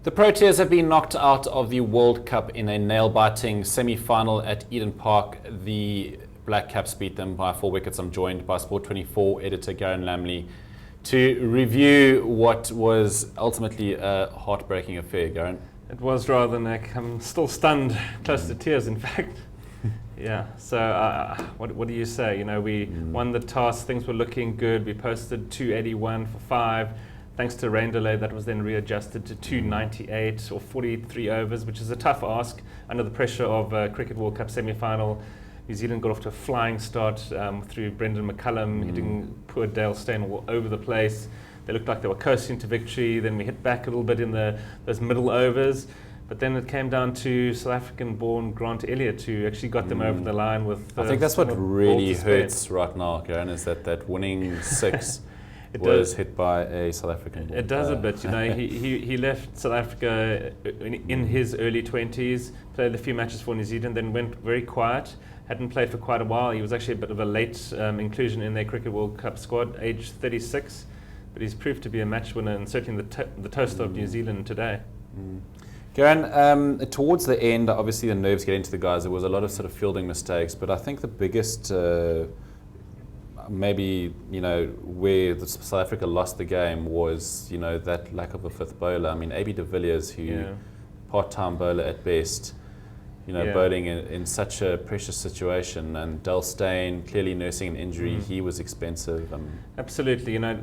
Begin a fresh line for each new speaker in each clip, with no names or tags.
The Proteas have been knocked out of the World Cup in a nail-biting semi-final at Eden Park. The Black Caps beat them by 4 wickets. I'm joined by Sport24 editor Garen Lamley to review what was ultimately a heartbreaking affair. Garen?
It was rather, Nick. I'm still stunned, close to tears in fact. Yeah, so what do you say? You know, we won the toss, things were looking good. We posted 281 for 5. Thanks to rain delay, that was then readjusted to 298 or 43 overs, which is a tough ask under the pressure of a Cricket World Cup semi-final. New Zealand got off to a flying start through Brendan McCullum, hitting poor Dale Steyn all over the place. They looked like they were coasting to victory. Then we hit back a little bit in those middle overs. But then it came down to South African-born Grant Elliott, who actually got them over the line with...
I think that's what really hurts right now, Garen, is that winning 6... was hit by a South African ball.
It does a bit, you know. he left South Africa in his early 20s, played a few matches for New Zealand, then went very quiet. Hadn't played for quite a while. He was actually a bit of a late inclusion in their Cricket World Cup squad, age 36. But he's proved to be a match winner and certainly the toast of New Zealand today.
Garen, towards the end, obviously the nerves get into the guys. There was a lot of sort of fielding mistakes, but I think the biggest... maybe, you know, where South Africa lost the game was, you know, that lack of a fifth bowler. I mean, AB de Villiers, who part-time bowler at best, you know, bowling in such a precious situation, and Dale Steyn clearly nursing an injury. He was expensive.
Absolutely, you know,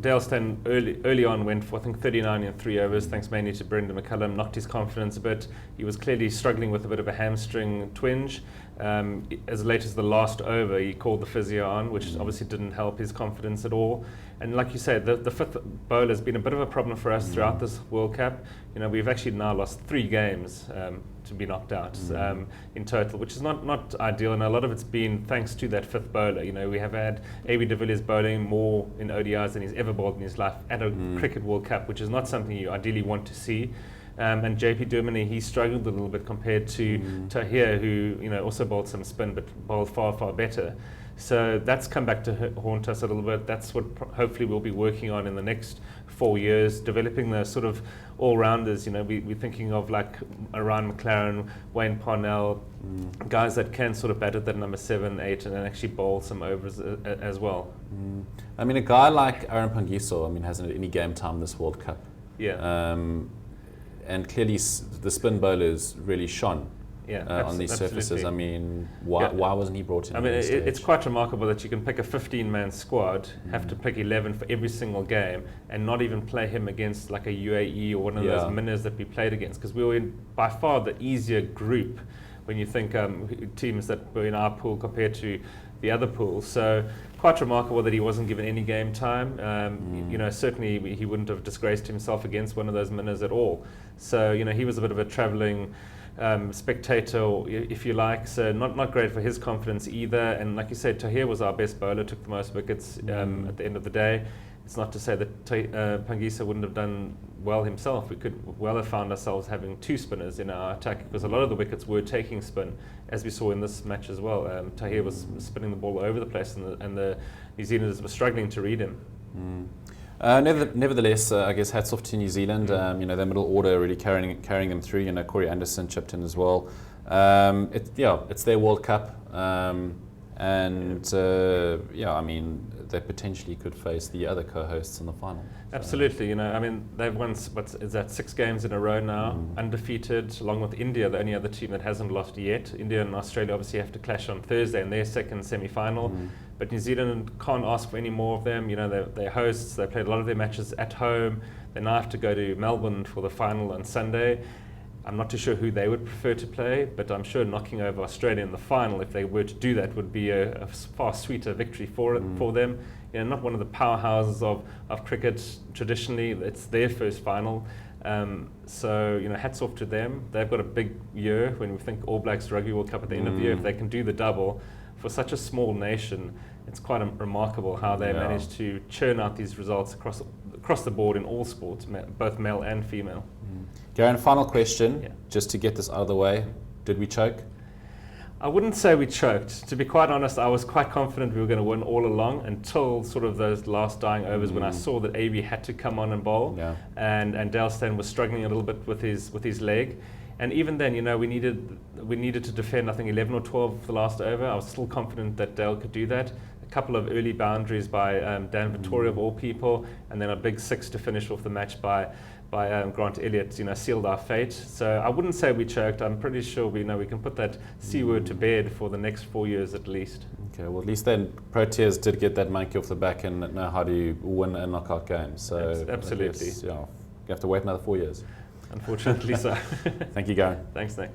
Dale Steyn early on went for I think 39 in 3 overs, thanks mainly to Brendan McCullum, knocked his confidence a bit. He was clearly struggling with a bit of a hamstring twinge. As late as the last over, he called the physio on, which obviously didn't help his confidence at all. And like you said, the fifth bowler has been a bit of a problem for us throughout this World Cup. You know, we've actually now lost 3 games to be knocked out in total, which is not ideal. And a lot of it's been thanks to that fifth bowler. You know, we have had AB de Villiers bowling more in ODIs than he's ever bowled in his life at a Cricket World Cup, which is not something you ideally want to see. And JP Duminy, he struggled a little bit compared to Tahir, who, you know, also bowled some spin but bowled far, far better. So that's come back to haunt us a little bit. That's what hopefully we'll be working on in the next 4 years, developing the sort of all-rounders. You know, we're thinking of like Ryan McLaren, Wayne Parnell, guys that can sort of bat at that number 7, 8, and then actually bowl some overs as well.
I mean, a guy like Aaron Pangiso, I mean, hasn't had any game time this World Cup.
Yeah.
And clearly the spin bowlers really shone on these surfaces. I mean, why wasn't he brought in?
I mean, it's quite remarkable that you can pick a 15-man squad, have to pick 11 for every single game, and not even play him against like a UAE or one of those minners that we played against, because we were in by far the easier group when you think teams that were in our pool compared to the other pools. So quite remarkable that he wasn't given any game time. You know, certainly he wouldn't have disgraced himself against one of those minners at all. So, you know, he was a bit of a travelling spectator, if you like. So not great for his confidence either. And like you said, Tahir was our best bowler, took the most wickets at the end of the day. It's not to say that Pangiso wouldn't have done well himself. We could well have found ourselves having 2 spinners in our attack, because a lot of the wickets were taking spin, as we saw in this match as well. Tahir was spinning the ball all over the place, and the New Zealanders were struggling to read him.
Nevertheless, I guess hats off to New Zealand. You know, their middle order really carrying them through. You know, Corey Anderson chipped in as well. It's their World Cup, I mean, they potentially could face the other co-hosts in the final.
Absolutely, you know, I mean, they've won 6 games in a row now, undefeated, along with India, the only other team that hasn't lost yet. India and Australia obviously have to clash on Thursday in their second semi-final, but New Zealand can't ask for any more of them. You know, they're hosts, they played a lot of their matches at home. They now have to go to Melbourne for the final on Sunday. I'm not too sure who they would prefer to play, but I'm sure knocking over Australia in the final, if they were to do that, would be a far sweeter victory for them. You know, not one of the powerhouses of cricket traditionally. It's their first final. So, you know, hats off to them. They've got a big year when we think All Blacks Rugby World Cup at the end of the year. If they can do the double, for such a small nation, it's quite remarkable how they managed to churn out these results across the board in all sports, both male and female.
Garen, final question, just to get this out of the way. Did we choke?
I wouldn't say we choked. To be quite honest, I was quite confident we were going to win all along until sort of those last dying overs when I saw that AB had to come on and bowl, and Dale Steyn was struggling a little bit with his leg. And even then, we needed to defend, I think, 11 or 12 the last over. I was still confident that Dale could do that. A couple of early boundaries by Dan Vittori of all people, and then a big 6 to finish off the match by Grant Elliott, sealed our fate. So I wouldn't say we choked. I'm pretty sure we can put that C word to bed for the next 4 years at least.
Okay, well, at least then Proteas did get that monkey off the back and know how to win a knockout game. So
absolutely.
You have to wait another 4 years.
Unfortunately so.
Thank you, Gary.
Thanks, Nick.